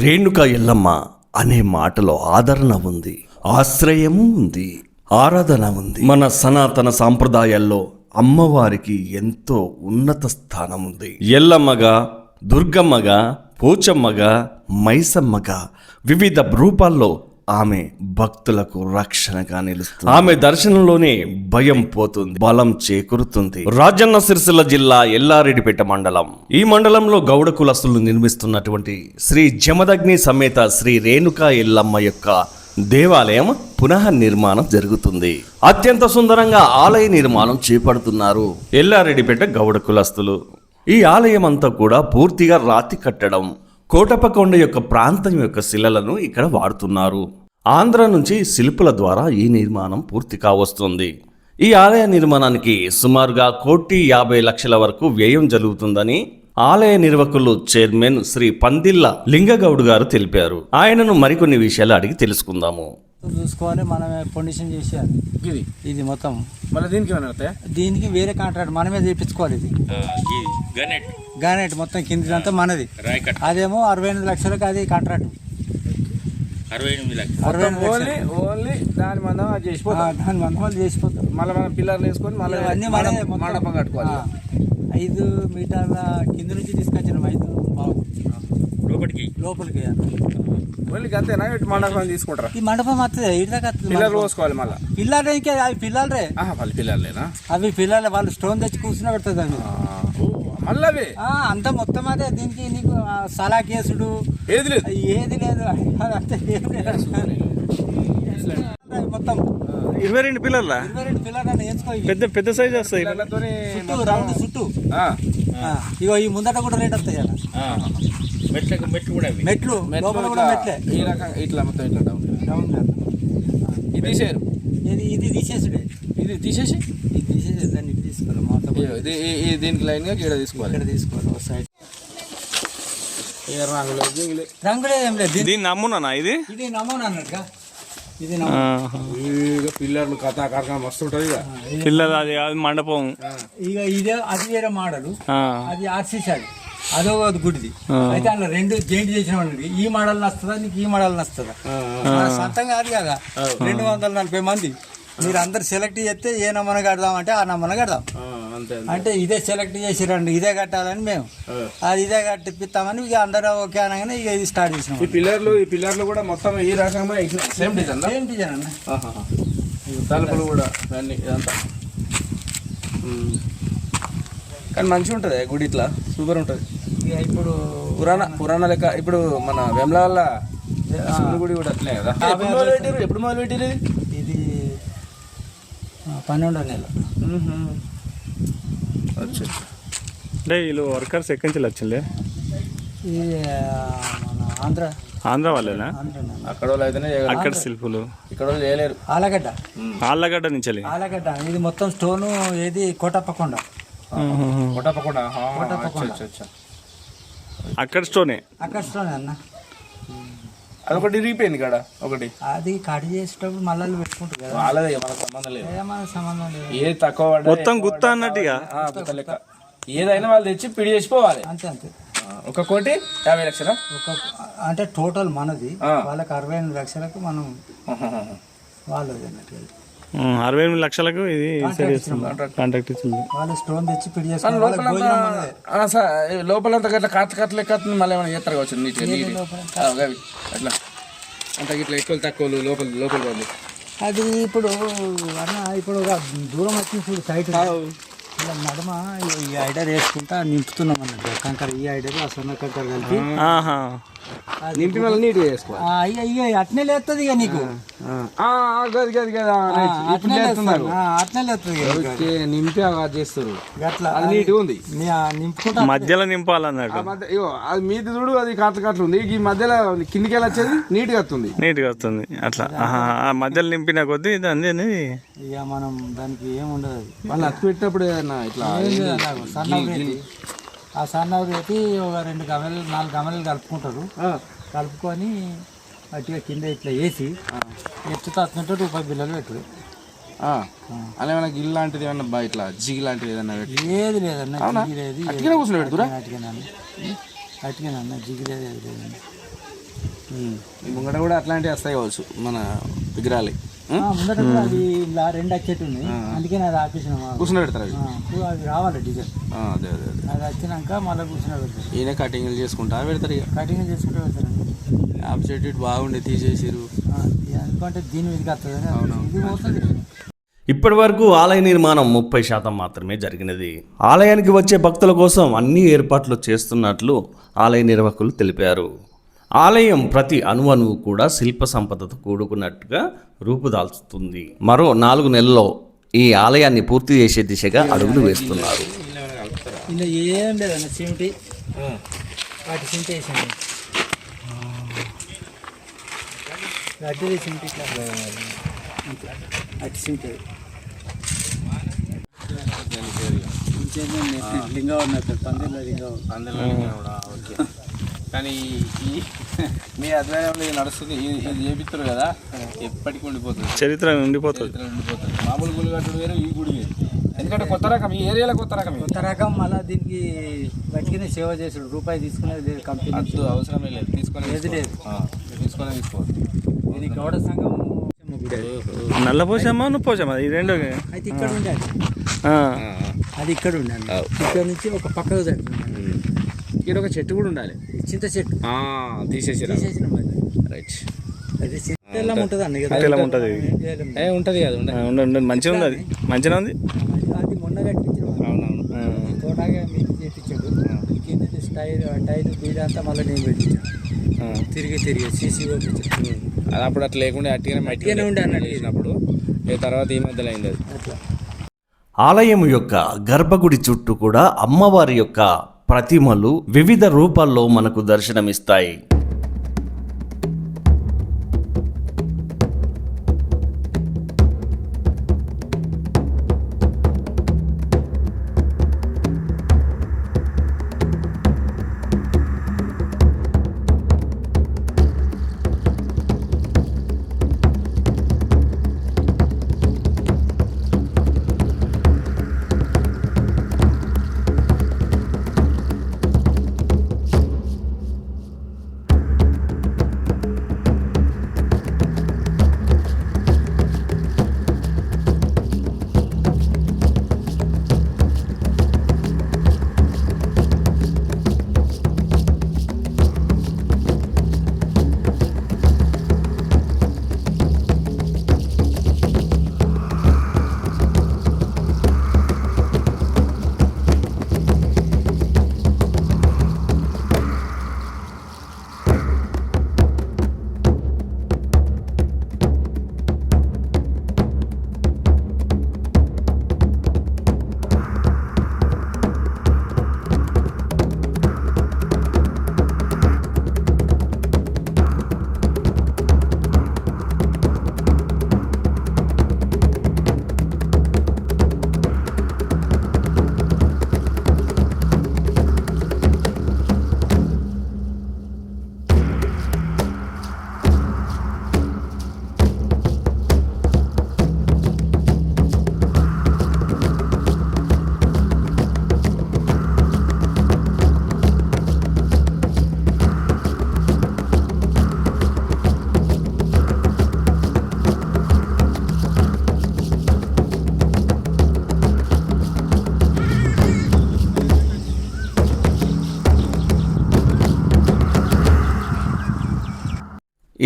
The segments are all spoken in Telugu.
రేణుకా ఎల్లమ్మ అనే మాటలో ఆదరణ ఉంది, ఆశ్రయము ఉంది, ఆరాధన ఉంది. మన సనాతన సాంప్రదాయాల్లో అమ్మవారికి ఎంతో ఉన్నత స్థానం ఉంది. ఎల్లమ్మగా, దుర్గమ్మగా, పోచమ్మగా, మైసమ్మగా వివిధ రూపాల్లో ఆమె భక్తులకు రక్షణగా నిలుస్తుంది. ఆమె దర్శనంలోనే భయం పోతుంది, బలం చేకూరుతుంది. రాజన్న సిరిసిల్ల జిల్లా ఎల్లారెడ్డిపేట మండలం. ఈ మండలంలో గౌడ కులస్తులు నిర్మిస్తున్నటువంటి శ్రీ జమదగ్ని సమేత శ్రీ రేణుకా ఎల్లమ్మ యొక్క దేవాలయం పునః నిర్మాణం జరుగుతుంది. అత్యంత సుందరంగా ఆలయ నిర్మాణం చేపడుతున్నారు ఎల్లారెడ్డిపేట గౌడ కులస్తులు. ఈ ఆలయం అంతా కూడా పూర్తిగా రాతి కట్టడం, కోటప్పకొండ యొక్క ప్రాంతం యొక్క శిలలను ఇక్కడ వాడుతున్నారు. ఆంధ్ర నుంచి శిల్పుల ద్వారా ఈ నిర్మాణం పూర్తి కావస్తుంది. ఈ ఆలయ నిర్మాణానికి సుమారుగా 1,50,00,000 వరకు వ్యయం జరుగుతుందని ఆలయ నిర్వాహకులు చైర్మన్ శ్రీ పందిళ్ళ లింగగౌడ్ గారు తెలిపారు. ఆయనను మరికొన్ని విషయాలు అడిగి తెలుసుకుందాము. చూసుకోవాలి, మనమే పొండిషన్ చేసేయాలి. ఇది మొత్తం మళ్ళీ దీనికి వేరే కాంట్రాక్ట్ మనమే చేయించుకోవాలి. ఇది గ్రానైట్ మొత్తం కిందిదంతా మనది. అదేమో 68 లక్షలకు అది కాంట్రాక్ట్. 68 ఓన్లీ దాని మందం చేసిపోతాం. మళ్ళీ మనం పిల్లర్లు వేసుకొని మళ్ళీ అన్ని మండపం కట్టుకోవాలి. 5 మీటర్ల కింద నుంచి తీసుకొచ్చిన 5 లోపలికి అంతేనా? మండపం తీసుకుంటారా? ఈ మండపం వస్తుంది, ఇటుదాకా పిల్లర్లు పోసుకోవాలి. మళ్ళీ పిల్లలు ఇంకే అవి పిల్లలే, వాళ్ళు పిల్లర్లేనా? అవి పిల్లలే. వాళ్ళు స్టోన్ తెచ్చి కూర్చుని పెడుతుంది అండి. మళ్ళీ అవి అంతా మొత్తం అదే. దీనికి నీకు సలా కేసుడు ఏది లేదు, ఏది లేదు. అంతే మొత్తం 22 పిల్లర్ల 22 పిల్లలు వేసుకో. పెద్ద సైజ్ వస్తాయి. రౌండ్ చుట్టూ ఇగో ఈ ముందట కూడా రేట్ వస్తాయి. మెట్లు లోపల కూడా మెట్లే. ఈ రకంగా ఇట్లా మొత్తం ఇట్లా డౌన్ ఇది తీసేరు. ఇది తీసేసుడే. ఇది తీసేసి దాన్ని ఇటు తీసుకోవాలి. మొత్తం దీనికి లైన్ గా ఇక్కడ తీసుకోవాలి. ఒక సైడ్ రంగులే ఏం లేదు. దీన్ని నమ్మునా? ఇది నమూనా అన్నట్టుగా. ఇది పిల్లర్లు కథా మస్తు ఉంటది. పిల్లలు అది మండపం. ఇక ఇదే అది వేరే మోడల్. అది ఆర్సీసీ అదో గుడిది. అయితే అందులో 2 జాయింట్ చేసిన వాడికి ఈ మోడల్ నస్తుందా, నీకు ఈ మోడల్ నస్తుందా? సొంతం కాదు కదా. 240 మంది మీరు అందరు సెలెక్ట్ చేస్తే ఏ నమూనా కడదాం అంటే ఆ నమూనా కడదాం. అంటే ఇదే సెలెక్ట్ చేసిరండి, ఇదే కట్టాలని మేము అది ఇదే కట్టిపిస్తామని ఇక అందరూ ఓకే అనగానే ఇక ఇది స్టార్ట్ చేసినాం. ఈ పిల్లర్లు కూడా మొత్తం ఈ రకంగా సేమ్ డిజైన్ అన్న. తలుపులు కూడా అన్ని ఇదంతా కానీ మంచిగా ఉంటుంది గుడి. ఇట్లా సూపర్ ఉంటుంది. ఇక ఇప్పుడు పురాణ లెక్క. ఇప్పుడు మన వెమ్లాల గుడి కూడా అట్లే కదా. ఎప్పుడు మొదలు పెట్టిరు? ఇది 12వ నెల. అంటే వీళ్ళు వర్కర్స్ ఎక్కడి నుంచి వచ్చింది? ఇది మన ఆంధ్ర వాళ్ళేనా? అక్కడ వాళ్ళు అయితేనే అక్కడ శిల్పులు, ఇక్కడ వాళ్ళు చేయలేరు. ఆళ్ళగడ్డ నుంచి. ఆలగడ్డ ఇది మొత్తం స్టోను. ఏది కోటప్పకొండ. అక్కడ స్టోనే. అక్కడ స్టోనే అన్న. అదొకటి రిగిపోయింది కాడ ఒకటి. అది కట్ చేసేటప్పుడు మళ్ళీ పెట్టుకుంటారు కదా. వాళ్ళదే, మనకు సంబంధం లేదు. మనకు సంబంధం లేదు. ఏది తక్కువ మొత్తం గుత్త అన్నట్టుగా లెక్క. ఏదైనా వాళ్ళు తెచ్చి పిడి చేసిపోవాలి. అంతే. 1,50,00,000 అంటే టోటల్ మనది. వాళ్ళకి 68 లక్షలకు మనం వాళ్ళది అన్నట్టు. 68 లక్షలకు ఇది కాంట్రాక్ట్ ఇచ్చింది. వాళ్ళు స్టోన్ తెచ్చి పిడి చేసుకుని లోపలంతా గట్లా కట్ల లెక్క మళ్ళీ ఏమైనా చేస్తారు కావచ్చు. అట్లా అంటే ఇట్లా ఎక్కువ తక్కువ లోపల వాళ్ళు అది ఇప్పుడు అన్న. ఇప్పుడు దూరం వచ్చి చూడు సైట్ ఇలా నడమ ఈ ఐడర్ వేసుకుంటా నింపుతున్నాం అన్నట్టు. కంకర ఈ ఐడర్ ఆ సొన్న కంకర కలిపి నింపి మళ్ళీ నీట్గా చేసుకోవాలి. అయ్యో అట్నే లేస్తుంది ఇక నీకు. అట్నే లేస్తుంది. నింపి చేస్తారు. అట్లా నీట్గా ఉంది. నింపుకుంటా మధ్యలో నింపాలన్నట్టు. అది మీది చూడు, అది కట్ల ఉంది. ఈ మధ్యలో కిందికి వెళ్ళి వచ్చేది నీట్గా వస్తుంది. అట్లా మధ్యలో నింపిన కొద్దీ ఇది అందేది. ఇక మనం దానికి ఏముండదు. వాళ్ళు అత్తి పెట్టినప్పుడు ఇట్లా ఆ సన్నవి పెట్టి ఒక 2 గమలు 4 గమలు కలుపుకుంటారు. కలుపుకొని అట్టిగా కింద ఇట్లా వేసి ఎత్తుతో అత్తుంటే రూపాయి బిల్లలు పెట్టరు. అలా ఏమైనా గిల్ లాంటిది ఏమన్నా ఇట్లా జిగి లాంటిది ఏదన్నా ఏది లేదన్న. జిగి లేదు. కూర్చొని పెడుతురా? అటుకేనన్న జిగి లేదు. ఈ ముంగట కూడా అట్లాంటివి వస్తాయి కావచ్చు మన విగ్రహాలు. ముందట కూడా అవి ఇలా 2 వచ్చేట్టు ఉన్నాయి, అందుకే అది ఆపేసిన. కూర్చుని పెడతారు అవి. అవి రావాలి డిజైన్, అదే అదే అదే. అది వచ్చినాక మళ్ళీ కూర్చుని పెడతారు. ఈయన కటింగ్లు చేసుకుంటా పెడతారు ఇక. కటింగ్ చేసుకుంటూ పెడతారు. యాప్ చెట్టు ఇటు బాగుండే తీసేసిరు. ఎందుకంటే దీని మీదకి వస్తుంది, ఇది పోతుంది. ఇప్పటి వరకు ఆలయ నిర్మాణం 30% మాత్రమే జరిగినది. ఆలయానికి వచ్చే భక్తుల కోసం అన్ని ఏర్పాట్లు చేస్తున్నట్లు ఆలయ నిర్వాహకులు తెలిపారు. ఆలయం ప్రతి అణువణువు కూడా శిల్ప సంపదతో కూడుకున్నట్టుగా రూపుదాల్చుతుంది. మరో 4 నెలల్లో ఈ ఆలయాన్ని పూర్తి చేసే దిశగా అడుగులు వేస్తున్నారు. ఇలా ఏం లేదన్న సిమెంటి, వాటి సిమెంట్ వేసింది, అట్టి సిమెంట్ ఇట్లా అట్టి సిమెంట్ లింగా ఉన్నట్టు పందిలో లింగా. ఓకే. కానీ ఈ మీ ఆధ్వర్యంలో ఇది నడుస్తుంది, ఇది చేపిస్తారు కదా, ఎప్పటికీ ఉండిపోతుంది, చరిత్ర ఉండిపోతుంది. మామూలు గుడి కట్టుడు వేరు, ఈ గుడి వేరు. ఎందుకంటే కొత్త రకం, ఈ ఏరియాలో కొత్త రకం. కొత్త రకం మళ్ళీ దీనికి బతికినే సేవ చేసుడు, రూపాయి తీసుకునేది లేదు కంపెనీ. అవసరమే లేదు, తీసుకొని లేదు లేదు తీసుకోవాలి. ఇది గౌడ సంఘం నల్ల పోసామా నువ్వు పోసామా ఈ రెండు? అయితే ఇక్కడ ఉండాలి, అది ఇక్కడ ఉండాలి. ఇక్కడ నుంచి ఒక పక్కకు జరుగుతుంది. ఇక్కడ ఒక చెట్టు కూడా ఉండాలి, చింత చెట్టు తీసేసిన రైట్. అది చెట్టెల్లా ఉంటుంది అన్న, ఇలా ఉంటుంది, ఉంటుంది కదా, ఉండదు. మంచిగా ఉంది, అది మంచిగా ఉంది. అది మొన్న కట్టించిన తోటగా మీకు చేపించాడు. కింద టైర్ బీడ అంతా మళ్ళీ నేను పెట్టించాను, తిరిగి సీసీ పంపించాను. అది అప్పుడు అట్లా లేకుండా అట్టిగానే మట్టిగానే ఉండే అన్నట్టు చేసినప్పుడు, తర్వాత ఈ మధ్యలో అయింది అది. అట్లా ఆలయం యొక్క గర్భగుడి చుట్టూ కూడా అమ్మవారి యొక్క ప్రతిమలు వివిధ రూపాల్లో మనకు దర్శనమిస్తాయి.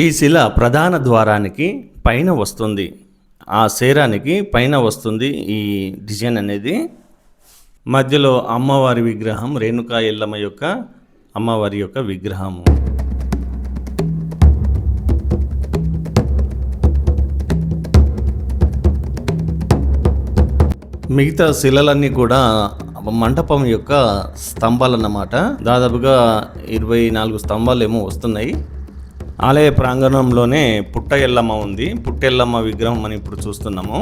ఈ శిల ప్రధాన ద్వారానికి పైన వస్తుంది, ఆ శేరానికి పైన వస్తుంది ఈ డిజైన్ అనేది. మధ్యలో అమ్మవారి విగ్రహం, రేణుకా ఎల్లమ్మ యొక్క అమ్మవారి యొక్క విగ్రహము. మిగతా శిలలన్నీ కూడా మంటపం యొక్క స్తంభాలు అన్నమాట. దాదాపుగా 24 స్తంభాలు ఏమో వస్తున్నాయి. ఆలయ ప్రాంగణంలోనే పుట్ట ఎల్లమ్మ ఉంది. పుట్ట ఎల్లమ్మ విగ్రహం మనం ఇప్పుడు చూస్తున్నాము.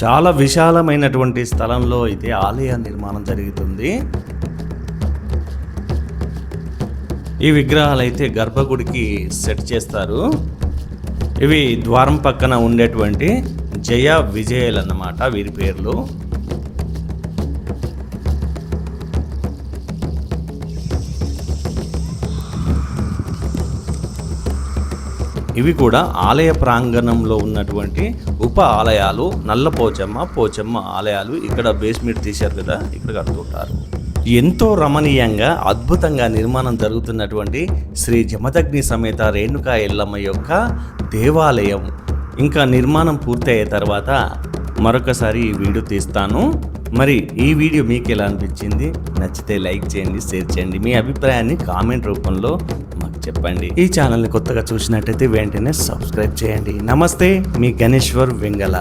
చాలా విశాలమైనటువంటి స్థలంలో అయితే ఆలయ నిర్మాణం జరుగుతుంది. ఈ విగ్రహాలు అయితే గర్భగుడికి సెట్ చేస్తారు. ఇవి ద్వారం పక్కన ఉండేటువంటి జయ విజయలు అన్నమాట వీరి పేర్లు. ఇవి కూడా ఆలయ ప్రాంగణంలో ఉన్నటువంటి ఉప ఆలయాలు. నల్ల పోచమ్మ ఆలయాలు ఇక్కడ బేస్మెంట్ తీశారు కదా, ఇక్కడ కడుతుంటారు. ఎంతో రమణీయంగా అద్భుతంగా నిర్మాణం జరుగుతున్నటువంటి శ్రీ జమదగ్ని సమేత రేణుకా ఎల్లమ్మ యొక్క దేవాలయం. ఇంకా నిర్మాణం పూర్తయ్యే తర్వాత మరొకసారి ఈ వీడియో తీస్తాను. మరి ఈ వీడియో మీకు ఎలా అనిపించింది? నచ్చితే లైక్ చేయండి, షేర్ చేయండి. మీ అభిప్రాయాన్ని కామెంట్ రూపంలో మాకు చెప్పండి. ఈ ఛానల్ని కొత్తగా చూసినట్టయితే వెంటనే సబ్స్క్రైబ్ చేయండి. నమస్తే, మీ గణేశ్వర్ వెంగళ.